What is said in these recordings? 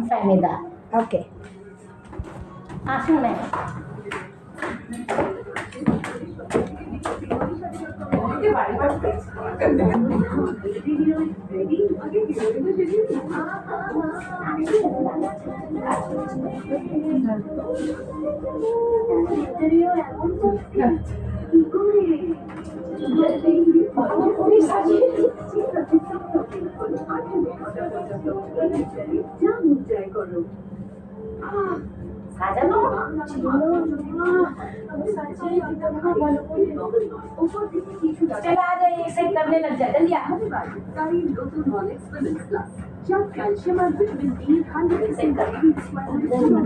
ফেমেদা। ওকে, আসুন ম্যাম। সাজানো चला आ जाइए, एक्सरसाइज करने लग जाए, जल्दी आ।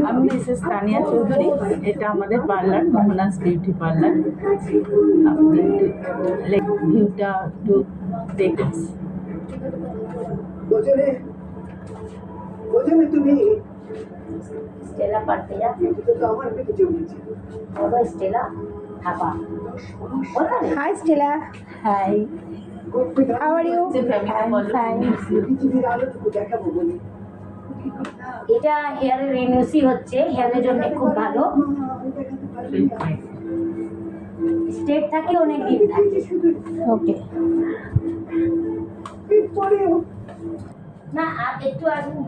আমি মিসেস তানিয়া চৌধুরী, এটা আমাদের পার্লার মোহনাস বিউটি পার্লার। আপনি ভিউটা একটু দেখুন। তুমি स्टेला पढ़ते जा তো আমার পেটে জমেছে। और स्टेला थापा बोला नहीं। Hi Stella, hi, how are you? Fine. পৃথিবীর আলোটুকু দেখাবো বলে এটা হেয়ারের রিনিউসি হচ্ছে, হেয়ারের জন্য খুব ভালো। স্টেট থাকে, অনেক দিন থাকে। ওকে, পরেও না আর একটু আসুন।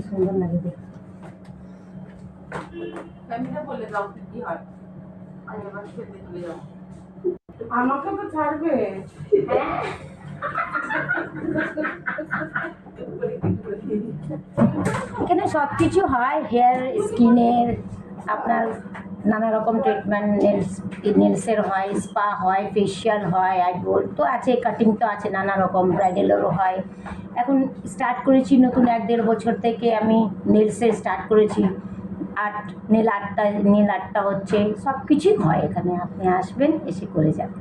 সুন্দর লাগে দেখতে। বলে দাও কি হয়, আমি আবার খেতে চলে যাও। আমাকে তো ছাড়বে। হ্যাঁ, এখানে সব কিছু হয়, হেয়ার স্কিনের, আপনার নানা রকম ট্রিটমেন্ট, নেলসের হয়, স্পা হয়, ফেশিয়াল হয়, আইব্রোর তো আছে, কাটিং তো আছে, নানা রকম ব্রাইডালেরও হয়। এখন স্টার্ট করেছি নতুন 1-1.5 বছর থেকে আমি নেলসের স্টার্ট করেছি। নেল আর্টটা হচ্ছে, সব কিছুই হয় এখানে। আপনি আসবেন, এসে করে যাবেন।